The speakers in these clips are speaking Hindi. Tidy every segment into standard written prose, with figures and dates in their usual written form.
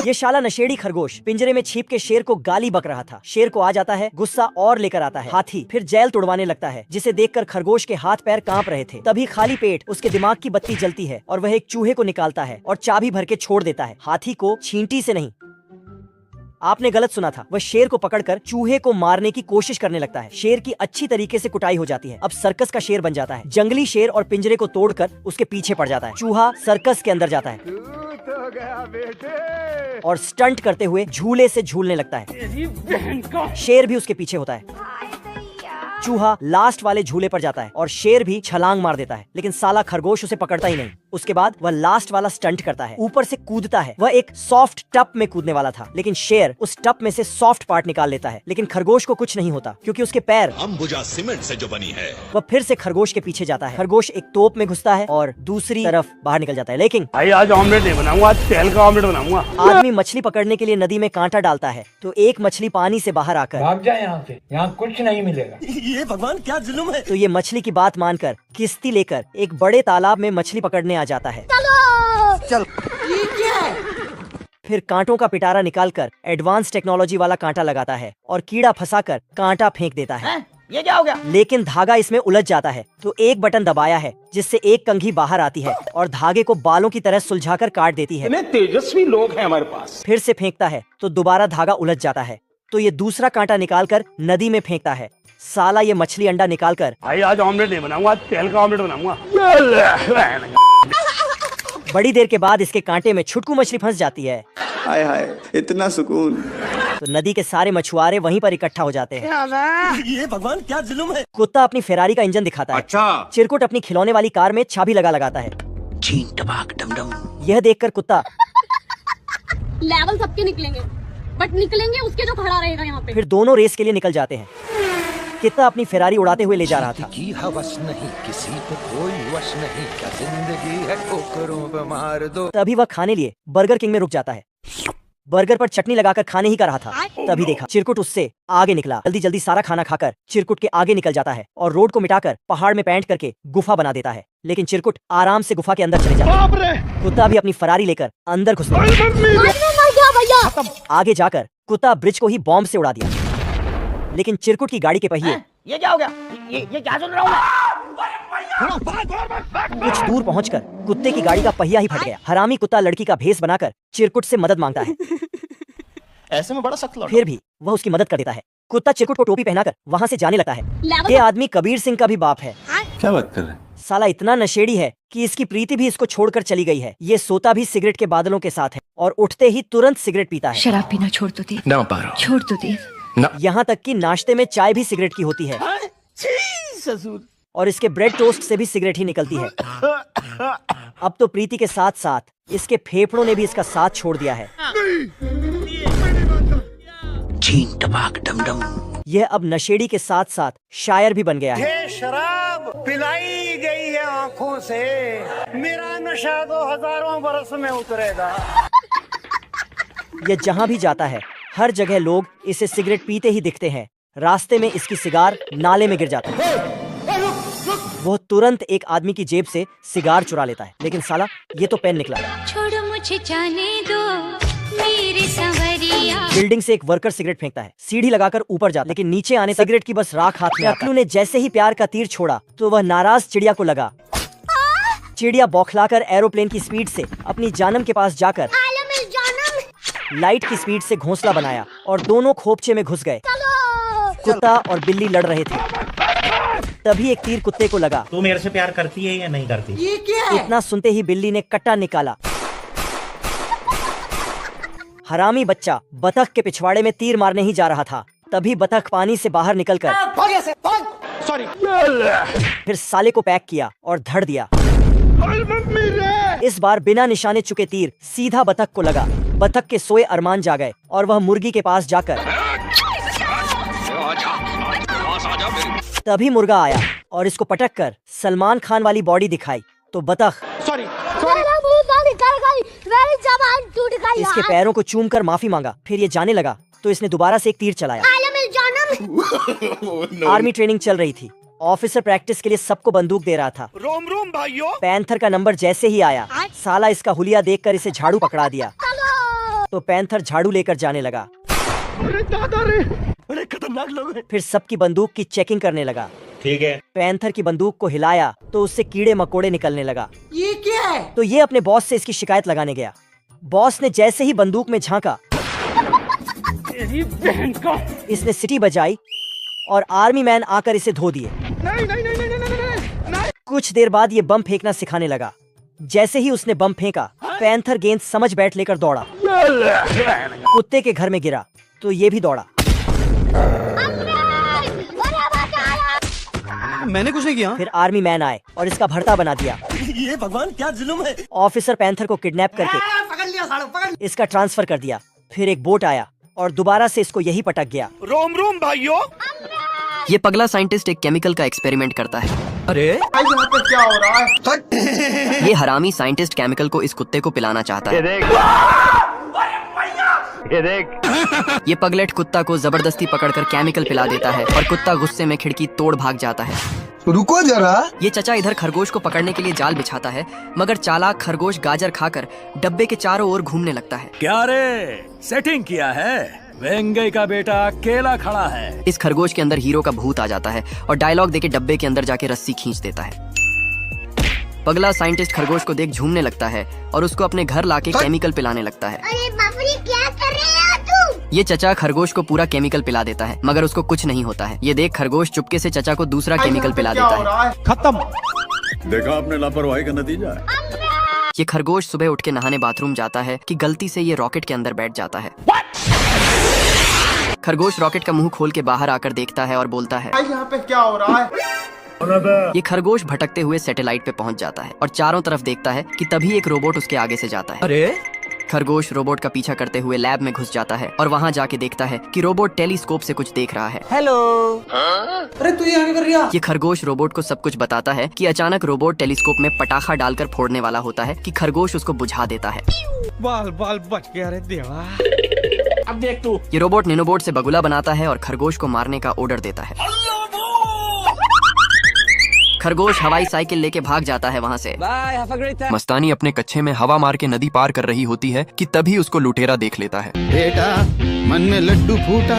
ये शाला नशेड़ी खरगोश पिंजरे में छिप के शेर को गाली बक रहा था। शेर को आ जाता है गुस्सा और लेकर आता है हाथी, फिर जेल तोड़वाने लगता है, जिसे देखकर खरगोश के हाथ पैर कांप रहे थे। तभी खाली पेट उसके दिमाग की बत्ती जलती है और वह एक चूहे को निकालता है और चाबी भर के छोड़ देता है। हाथी को छींटी से नहीं, आपने गलत सुना था, वह शेर को पकड़कर चूहे को मारने की कोशिश करने लगता है। शेर की अच्छी तरीके से कुटाई हो जाती है। अब सर्कस का शेर बन जाता है। जंगली शेर और पिंजरे को तोड़कर उसके पीछे पड़ जाता है। चूहा सर्कस के अंदर जाता है और स्टंट करते हुए झूले से झूलने लगता है। शेर भी उसके पीछे होता है। चूहा लास्ट वाले झूले पर जाता है और शेर भी छलांग मार देता है, लेकिन साला खरगोश उसे पकड़ता ही नहीं। उसके बाद वह लास्ट वाला स्टंट करता है, ऊपर से कूदता है। वह एक सॉफ्ट टप में कूदने वाला था, लेकिन शेर उस टप में से सॉफ्ट पार्ट निकाल लेता है। लेकिन खरगोश को कुछ नहीं होता, क्योंकि उसके पैर अंबुजा सीमेंट से जो बनी है। वह फिर से खरगोश के पीछे जाता है। खरगोश एक तोप में घुसता है और दूसरी तरफ बाहर निकल जाता है। लेकिन भाई आज ऑमलेट नहीं बनाऊंगा, आज तेल का ऑमलेट बनाऊंगा। आदमी मछली पकड़ने के लिए नदी में कांटा डालता है, तो एक मछली पानी से बाहर आकर भाग जाए यहाँ से, यहाँ कुछ नहीं मिलेगा। ये भगवान क्या जुल्म है। तो ये मछली की बात मानकर किश्ती लेकर एक बड़े तालाब में मछली पकड़ने आ जाता है। चल फिर कांटों का पिटारा निकालकर एडवांस टेक्नोलॉजी वाला कांटा लगाता है और कीड़ा फंसाकर कांटा फेंक देता है। ये क्या हो गया। लेकिन धागा इसमें उलझ जाता है, तो एक बटन दबाया है जिससे एक कंघी बाहर आती है और धागे को बालों की तरह सुलझाकर काट देती है। तेजस्वी लोग हैं हमारे पास। फिर से फेंकता है तो दोबारा धागा उलझ जाता है, तो ये दूसरा कांटा निकालकर नदी में फेंकता है। साला ये मछली अंडा निकालकर भाई आज ऑमलेट नहीं बनाऊंगा, आज तेल का ऑमलेट बनाऊंगा। बड़ी देर के बाद इसके कांटे में छुटकू मछली फंस जाती है। हाय हाय इतना सुकून। तो नदी के सारे मछुआरे वहीं पर इकट्ठा हो जाते हैं। ये भगवान क्या जुल्म है। कुत्ता अपनी फेरारी का इंजन दिखाता है। अच्छा। चिरकुट अपनी खिलौने वाली कार में चाबी लगाता है। यह देखकर कुत्ता लेवल सबके निकलेंगे, बट निकलेंगे उसके जो खड़ा रहेगा यहाँ पे। फिर दोनों रेस के लिए निकल जाते हैं। कित्ता अपनी फेरारी उड़ाते हुए ले जा रहा था। की हवस नहीं, किसी पे कोई वश नहीं, क्या जिंदगी है ठोकरों पे मार दो। तभी वह खाने लिए बर्गर किंग में रुक जाता है। बर्गर पर चटनी लगाकर खाने ही का रहा था, तभी देखा चिरकुट उससे आगे निकला। जल्दी जल्दी सारा खाना खाकर चिरकुट के आगे निकल जाता है और रोड को मिटाकर पहाड़ में पैंट करके गुफा बना देता है। लेकिन चिरकुट आराम से गुफा के अंदर चले जाता है। कुत्ता भी अपनी फरारी लेकर अंदर घुस गया। आगे जाकर कुत्ता ब्रिज को ही बॉम्ब से उड़ा दिया। लेकिन चिरकुट की गाड़ी के पहिए ये क्या हो गया। ये क्या सुन रहा हूँ कुछ दूर पहुंचकर कुत्ते की गाड़ी का पहिया ही फट गया। हरामी कुत्ता लड़की का भेष बनाकर चिरकुट से मदद मांगता है। ऐसे में बड़ा सख्त लौटा। फिर भी वह उसकी मदद कर देता है। कुत्ता चिरकुट को टोपी पहनाकर वहाँ से जाने लगता है। ये आदमी कबीर सिंह का भी बाप है। क्या बात कर रहे हैं। साला इतना नशेड़ी है कि इसकी प्रीति भी इसको छोड़कर चली गई है। ये सोता भी सिगरेट के बादलों के साथ है और उठते ही तुरंत सिगरेट पीता है। शराब पीना छोड़ तो दे, ना पारो छोड़ तो दे। यहाँ तक कि नाश्ते में चाय भी सिगरेट की होती है और इसके ब्रेड टोस्ट से भी सिगरेट ही निकलती है। अब तो प्रीति के साथ साथ इसके फेफड़ों ने भी इसका साथ छोड़ दिया है। यह अब नशेड़ी के साथ साथ शायर भी बन गया है। ये शराब पिलाई गई है आँखों से, मेरा नशा 2000 बरस में उतरेगा। यह जहाँ भी जाता है हर जगह लोग इसे सिगरेट पीते ही दिखते हैं। रास्ते में इसकी सिगार नाले में गिर जाता है। वो तुरंत एक आदमी की जेब से सिगार चुरा लेता है, लेकिन साला ये तो पेन निकला। छोड़ो मुझे जाने दो मेरे संवरिया। बिल्डिंग से एक वर्कर सिगरेट फेंकता है। सीढ़ी लगाकर ऊपर जाता है, लेकिन नीचे आने सिगरेट की बस राख हाथ में। अकलू ने जैसे ही प्यार का तीर छोड़ा तो वह नाराज चिड़िया को लगा। चिड़िया बौखलाकर एरोप्लेन की स्पीड से अपनी जानम के पास जाकर लाइट की स्पीड से घोंसला बनाया और दोनों खोपचे में घुस गए। कुत्ता और बिल्ली लड़ रहे थे। तभी एक तीर कुत्ते को लगा। तू मेरे से प्यार करती है या नहीं करती। ये क्या है? इतना सुनते ही बिल्ली ने कट्टा निकाला। हरामी बच्चा बतख के पिछवाड़े में तीर मारने ही जा रहा था। तभी बतख पानी से बाहर निकलकर सॉरी फिर साले को पैक किया और धड़ दिया। इस बार बिना निशाने चुके तीर सीधा बतख को लगा। बतख के सोए अरमान जा गए और वह मुर्गी के पास जाकर तभी मुर्गा आया और इसको पटक कर सलमान खान वाली बॉडी दिखाई। तो बतख इसके पैरों को चूमकर माफी मांगा। फिर ये जाने लगा तो इसने दोबारा से एक तीर चलाया। आर्मी ट्रेनिंग चल रही थी। ऑफिसर प्रैक्टिस के लिए सबको बंदूक दे रहा था। रोम रोम भाइयों। पैंथर का नंबर जैसे ही आया साला इसका हुलिया देखकर इसे झाड़ू पकड़ा दिया। तो पैंथर झाड़ू लेकर जाने लगा। बड़े खतरनाक लोग हैं। फिर सबकी बंदूक की चेकिंग करने लगा। ठीक है। पैंथर की बंदूक को हिलाया तो उससे कीड़े मकोड़े निकलने लगा। ये क्या है? तो ये अपने बॉस से इसकी शिकायत लगाने गया। बॉस ने जैसे ही बंदूक में झांका, इसने सीटी बजाई और आर्मी मैन आकर इसे धो दिए। कुछ देर बाद ये बम फेंकना सिखाने लगा। जैसे ही उसने बम फेंका, पैंथर गेंद समझ बैट लेकर दौड़ा। कुत्ते के घर में गिरा तो ये भी दौड़ा। मैंने कुछ नहीं किया। फिर आर्मी मैन आए और इसका भरता बना दिया। ये भगवान क्या जुल्म है। ऑफिसर पैंथर को किडनैप करके पकड़ लिया सालो, पकड़। इसका ट्रांसफर कर दिया। फिर एक बोट आया और दोबारा से इसको यही पटक गया। रोम रोम भाइयों। ये पगला साइंटिस्ट एक केमिकल का एक्सपेरिमेंट करता है। अरे यहाँ पे क्या हो रहा है? ये हरामी साइंटिस्ट केमिकल को इस कुत्ते को पिलाना चाहता है। ये पगलेट कुत्ता को जबरदस्ती पकड़कर केमिकल पिला देता है और कुत्ता गुस्से में खिड़की तोड़ भाग जाता है। रुको जरा। ये चचा इधर खरगोश को पकड़ने के लिए जाल बिछाता है, मगर चालाक खरगोश गाजर खाकर डब्बे के चारों ओर घूमने लगता है। क्या रे, सेटिंग किया है? वेंगई का बेटा अकेला खड़ा है। इस खरगोश के अंदर हीरो का भूत आ जाता है और डायलॉग देके डब्बे के अंदर जाके रस्सी खींच देता है। पगला साइंटिस्ट खरगोश को देख झूमने लगता है और उसको अपने घर लाके केमिकल पिलाने लगता है। अरे बाप रे, क्या कर रहे हो तुम? ये चचा खरगोश को पूरा केमिकल पिला देता है, मगर उसको कुछ नहीं होता है। ये देख खरगोश चुपके से चचा को दूसरा केमिकल पिला देता है। खत्म। देखा आपने लापरवाही का नतीजा है। ये खरगोश सुबह उठ के नहाने बाथरूम जाता है कि गलती से ये रॉकेट के अंदर बैठ जाता है। खरगोश रॉकेट का मुंह खोल के बाहर आकर देखता है और बोलता है, यहाँ पे क्या हो रहा है? ये खरगोश भटकते हुए सैटेलाइट पे पहुंच जाता है और चारों तरफ देखता है कि तभी एक रोबोट उसके आगे से जाता है। अरे खरगोश रोबोट का पीछा करते हुए लैब में घुस जाता है और वहाँ जाके देखता है कि रोबोट टेलीस्कोप से कुछ देख रहा है। हेलो। अरे तू यहाँ क्या कर रहा? ये खरगोश रोबोट को सब कुछ बताता है कि अचानक रोबोट टेलीस्कोप में पटाखा डालकर फोड़ने वाला होता है कि खरगोश उसको बुझा देता है। बाल बाल बच गया रे देवा। अब देख तू। ये रोबोट नैनोबोट से बगुला बनाता है और खरगोश को मारने का ऑर्डर देता है। खरगोश हवाई साइकिल लेके भाग जाता है वहाँ से। मस्तानी अपने कच्छे में हवा मार के नदी पार कर रही होती है कि तभी उसको लुटेरा देख लेता है। बेटा मन में लड्डू फूटा।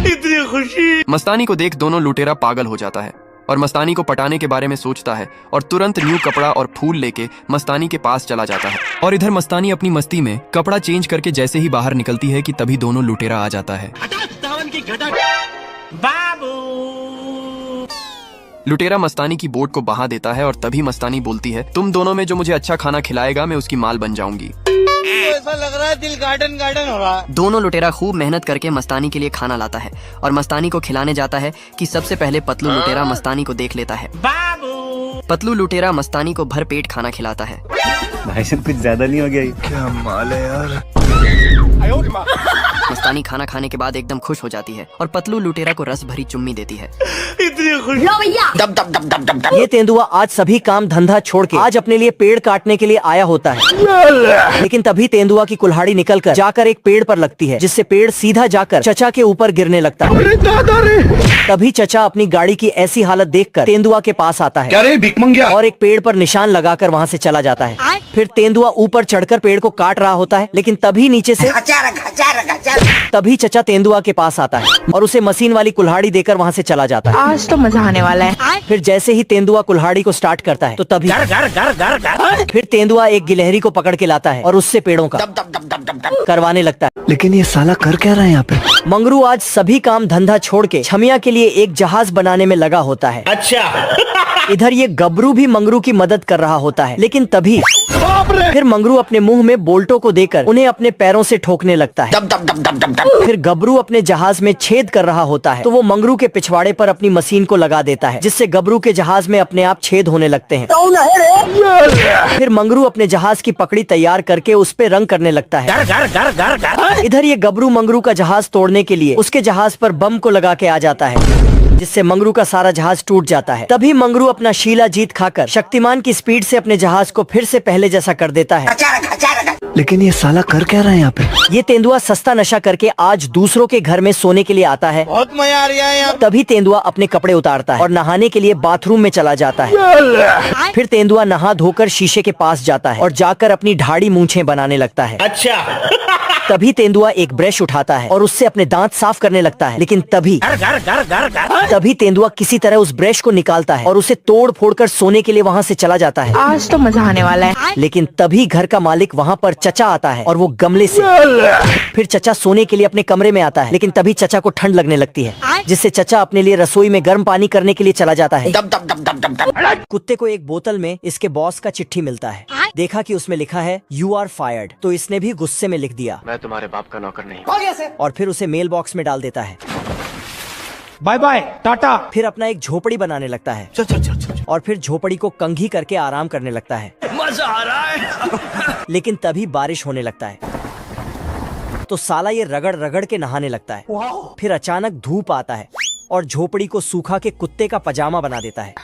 इतनी खुशी। मस्तानी को देख दोनों लुटेरा पागल हो जाता है और मस्तानी को पटाने के बारे में सोचता है और तुरंत न्यू कपड़ा और फूल लेके मस्तानी के पास चला जाता है। और इधर मस्तानी अपनी मस्ती में कपड़ा चेंज करके जैसे ही बाहर निकलती है कि तभी दोनों लुटेरा आ जाता है। लुटेरा मस्तानी की बोट को बहा देता है और तभी मस्तानी बोलती है, तुम दोनों में जो मुझे अच्छा खाना खिलाएगा मैं उसकी माल बन जाऊंगी। ऐसा लग रहा है दिल गार्डन गार्डन हो रहा है। दोनों लुटेरा खूब मेहनत करके मस्तानी के लिए खाना लाता है और मस्तानी को खिलाने जाता है कि सबसे पहले पतलू लुटेरा मस्तानी को देख लेता है। पतलू लुटेरा मस्तानी को भर पेट खाना खिलाता है। भाई साहब कुछ ज्यादा नहीं हो गया? क्या माल है यार। मस्तानी खाना खाने के बाद एकदम खुश हो जाती है और पतलू लुटेरा को रस भरी चुम्मी देती है। इतनी खुशी। लो भैया। दब दब दब दब दब दब। ये तेंदुआ आज सभी काम धंधा छोड़ के आज अपने लिए पेड़ काटने के लिए आया होता है। लेकिन तभी तेंदुआ की कुल्हाड़ी निकलकर जाकर एक पेड़ पर लगती है, जिससे पेड़ सीधा जाकर चचा के ऊपर गिरने लगता है। तभी चचा अपनी गाड़ी की ऐसी हालत देखकर तेंदुआ के पास आता है और एक पेड़ पर निशान लगाकर वहाँ से चला जाता है। फिर तेंदुआ ऊपर चढ़कर पेड़ को काट रहा होता है, लेकिन तभी नीचे से तभी चचा तेंदुआ के पास आता है और उसे मशीन वाली कुल्हाड़ी देकर वहाँ से चला जाता है। आज तो मजा आने वाला है। फिर जैसे ही तेंदुआ कुल्हाड़ी को स्टार्ट करता है तो तभी फिर तेंदुआ एक गिलहरी को पकड़ के लाता है और उससे पेड़ों का करवाने लगता है। लेकिन ये साला कर क्या रहा है यहाँ पे? मंगरू आज सभी काम धंधा छोड़ के छमिया के लिए एक जहाज बनाने में लगा होता है। अच्छा। इधर ये गबरू भी मंगरू की मदद कर रहा होता है, लेकिन तभी फिर मंगरू अपने मुंह में बोल्टों को देकर उन्हें अपने पैरों से ठोकने लगता है। दब दब दब दब दब दब। फिर गबरू अपने जहाज में छेद कर रहा होता है तो वो मंगरू के पिछवाड़े पर अपनी मशीन को लगा देता है, जिससे गबरू के जहाज में अपने आप छेद होने लगते हैं। फिर मंगरू अपने जहाज की पकड़ी तैयार करके उस पे रंग करने लगता है। इधर ये गबरू मंगरू का जहाज तोड़ने के लिए उसके जहाज पर बम को लगा के आ जाता है। जिससे मंगरू का सारा जहाज टूट जाता है। तभी मंगरू अपना शीला जीत खाकर शक्तिमान की स्पीड से अपने जहाज को फिर से पहले जैसा कर देता है। लेकिन ये साला कर क्या रहा है यहाँ पे? ये तेंदुआ सस्ता नशा करके आज दूसरों के घर में सोने के लिए आता है। बहुत मजा आ रहा है। तभी तेंदुआ अपने कपड़े उतारता है और नहाने के लिए बाथरूम में चला जाता है। फिर तेंदुआ नहा धोकर शीशे के पास जाता है और जाकर अपनी ढाड़ी मूंछें बनाने लगता है। अच्छा। तभी तेंदुआ एक ब्रश उठाता है और उससे अपने दांत साफ करने लगता है। लेकिन तभी तेंदुआ किसी तरह उस ब्रश को निकालता है और उसे तोड़ फोड़ कर सोने के लिए वहाँ से चला जाता है। आज तो मजा आने वाला है। लेकिन तभी घर का मालिक वहाँ पर चचा आता है और वो गमले से। फिर चचा सोने के लिए अपने कमरे में आता है। लेकिन तभी चचा को ठंड लगने लगती है, जिससे चचा अपने लिए रसोई में गर्म पानी करने के लिए चला जाता है। कुत्ते को एक बोतल में इसके बॉस का चिट्ठी मिलता है। देखा कि उसमें लिखा है यू आर फायर्ड, तो इसने भी गुस्से में लिख दिया मैं तुम्हारे बाप का नौकर नहीं। और फिर उसे मेल बॉक्स में डाल देता है। Bye bye tata. फिर अपना एक झोपड़ी बनाने लगता है। और फिर झोपड़ी को कंघी करके आराम करने लगता है। मजा आ रहा है। लेकिन तभी बारिश होने लगता है, तो साला ये रगड़ रगड़ के नहाने लगता है। फिर अचानक धूप आता है और झोपड़ी को सूखा के कुत्ते का पजामा बना देता है।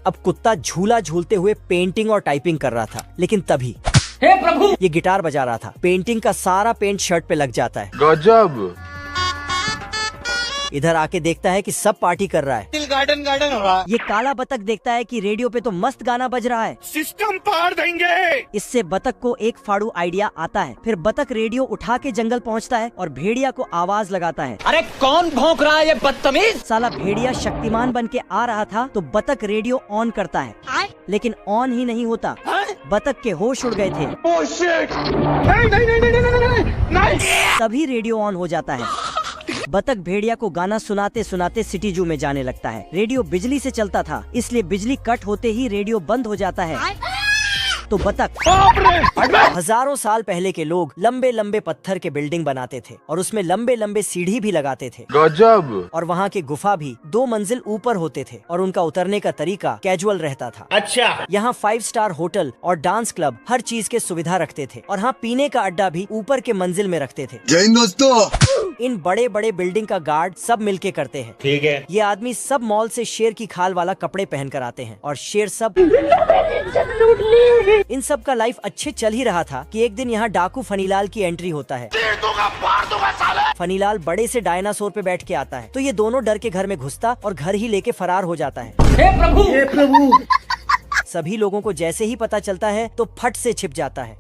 अब कुत्ता झूला झूलते हुए पेंटिंग और टाइपिंग कर रहा था। लेकिन तभी हे प्रभु, ये गिटार बजा रहा था। पेंटिंग का सारा पेंट शर्ट पे लग जाता है। गजब। इधर आके देखता है कि सब पार्टी कर रहा है। दिल गार्डन गार्डन हो रहा। ये काला बतख देखता है कि रेडियो पे तो मस्त गाना बज रहा है। सिस्टम पार देंगे। इससे बतख को एक फाड़ू आइडिया आता है। फिर बतख रेडियो उठा के जंगल पहुंचता है और भेड़िया को आवाज लगाता है। अरे कौन भौंक रहा है ये बदतमीज? साला भेड़िया शक्तिमान बन के आ रहा था, तो बतख रेडियो ऑन करता है। लेकिन ऑन ही नहीं होता, बतख के होश उड़ गए थे। तभी रेडियो ऑन हो जाता है। बतख भेड़िया को गाना सुनाते सुनाते सिटी जू में जाने लगता है। रेडियो बिजली से चलता था, इसलिए बिजली कट होते ही रेडियो बंद हो जाता है। तो बतख। हजारों साल पहले के लोग लंबे लंबे पत्थर के बिल्डिंग बनाते थे और उसमें लंबे लंबे सीढ़ी भी लगाते थे। गजब। और वहाँ के गुफा भी 2 मंजिल ऊपर होते थे और उनका उतरने का तरीका कैजुअल रहता था। अच्छा। यहाँ 5 स्टार होटल और डांस क्लब हर चीज के सुविधा रखते थे और हाँ, पीने का अड्डा भी ऊपर के मंजिल में रखते थे। जय हिंद दोस्तों। इन बड़े बड़े बिल्डिंग का गार्ड सब मिलके करते हैं। ठीक है। ये आदमी सब मॉल से शेर की खाल वाला कपड़े पहन कर आते हैं और शेर सब। इन सब का लाइफ अच्छे चल ही रहा था कि एक दिन यहाँ डाकू फनीलाल की एंट्री होता है। फनीलाल बड़े से डायनासोर पे बैठ के आता है, तो ये दोनों डर के घर में घुसता और घर ही लेके फरार हो जाता है। हे प्रभु, हे प्रभु। सभी लोगों को जैसे ही पता चलता है तो फट से छिप जाता है।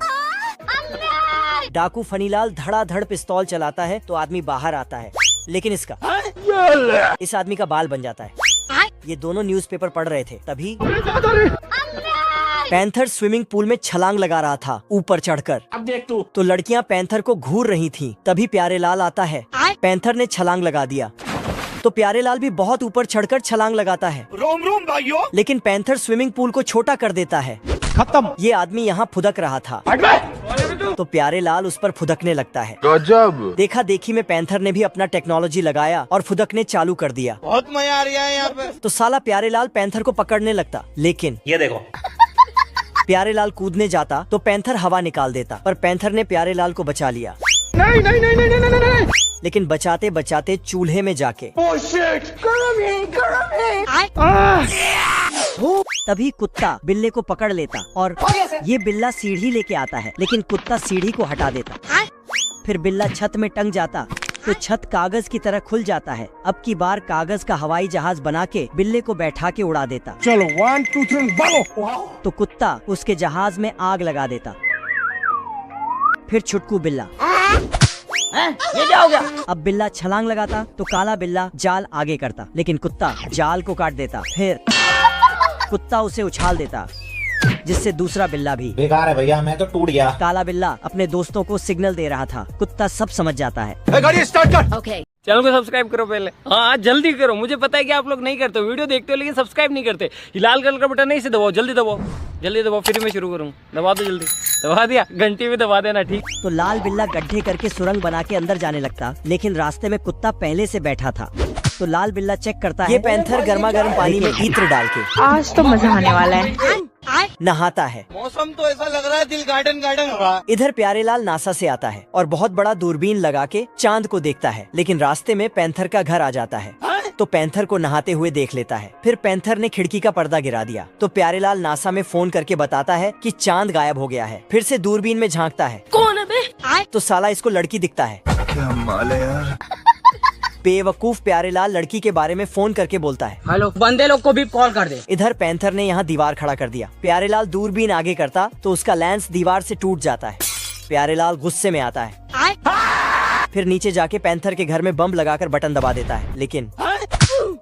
डाकू फनीलाल धड़ाधड़ पिस्तौल चलाता है तो आदमी बाहर आता है, लेकिन इस आदमी का बाल बन जाता है। ये दोनों न्यूज़पेपर पढ़ रहे थे, तभी पैंथर स्विमिंग पूल में छलांग लगा रहा था ऊपर चढ़कर। अब देख तू। तो लड़कियां पैंथर को घूर रही थीं। तभी प्यारेलाल आता है। पैंथर ने छलांग लगा दिया, तो प्यारेलाल भी बहुत ऊपर चढ़कर छलांग लगाता है। रोम रोम भाइयों। लेकिन पैंथर स्विमिंग पूल को छोटा कर देता है। खत्म। ये आदमी यहाँ फुदक रहा था, तो प्यारेलाल उस पर फुदकने लगता है। गजब। देखा देखी में पैंथर ने भी अपना टेक्नोलॉजी लगाया और फुदकने चालू कर दिया। बहुत मजा आ रहा है यहाँ पे। तो साला प्यारेलाल पैंथर को पकड़ने लगता, लेकिन ये देखो, प्यारेलाल कूदने जाता तो पैंथर हवा निकाल देता, पर पैंथर ने प्यारेलाल को बचा लिया। नहीं नहीं नहीं नहीं नहीं नहीं। लेकिन बचाते बचाते चूल्हे में जाके तभी कुत्ता बिल्ले को पकड़ लेता और ये बिल्ला सीढ़ी लेके आता है, लेकिन कुत्ता सीढ़ी को हटा देता। फिर बिल्ला छत में टंग जाता तो छत कागज की तरह खुल जाता है। अब की बार कागज का हवाई जहाज बना के बिल्ले को बैठा के उड़ा देता। चलो 1 2 3 भागो। तो कुत्ता उसके जहाज में आग लगा देता। फिर छुटकू बिल्ला। ये क्या हो गया? अब बिल्ला छलांग लगाता तो काला बिल्ला जाल आगे करता, लेकिन कुत्ता जाल को काट देता। फिर कुत्ता उसे उछाल देता, जिससे दूसरा बिल्ला भी। बेकार है भैया, मैं तो टूट गया। काला बिल्ला अपने दोस्तों को सिग्नल दे रहा था। कुत्ता सब समझ जाता है। गाड़ी स्टार्ट कर। ओके। चैनल को सब्सक्राइब करो पहले। हाँ जल्दी करो, मुझे पता है कि आप लोग नहीं करते हो, वीडियो देखते हो लेकिन सब्सक्राइब नहीं करते। ये लाल कलर का बटन नहीं से दबाओ, जल्दी दबाओ, जल्दी दबाओ, फिर मैं शुरू करूँ। दबा दो जल्दी। दबा दिया, घंटी भी दबा देना, ठीक। तो लाल बिल्ला गड्ढे करके सुरंग बना के अंदर जाने लगता, लेकिन रास्ते में कुत्ता पहले से बैठा था। तो लाल बिल्ला चेक करता है, ये पैंथर गर्मा गर्म पानी में इत्र डाल के आज तो मजा आने वाला है। नहाता है। मौसम तो ऐसा लग रहा है दिल गार्डन गार्डन हो रहा है। इधर प्यारेलाल नासा से आता है और बहुत बड़ा दूरबीन लगा के चांद को देखता है, लेकिन रास्ते में पैंथर का घर आ जाता है। तो पैंथर को नहाते हुए देख लेता है। फिर पैंथर ने खिड़की का पर्दा गिरा दिया तो प्यारेलाल नासा में फोन करके बताता है कि चांद गायब हो गया है। फिर से दूरबीन में झांकता है, कौन है बे? तो साला इसको लड़की दिखता है। क्या माल है यार। बेवकूफ प्यारेलाल लड़की के बारे में फोन करके बोलता है, हेलो, बंदे लोग को भी कॉल कर दे। इधर पैंथर ने यहाँ दीवार खड़ा कर दिया। प्यारेलाल दूरबीन आगे करता तो उसका लेंस दीवार से टूट जाता है। प्यारेलाल गुस्से में आता है, फिर नीचे जाके पैंथर के घर में बम लगाकर बटन दबा देता है, लेकिन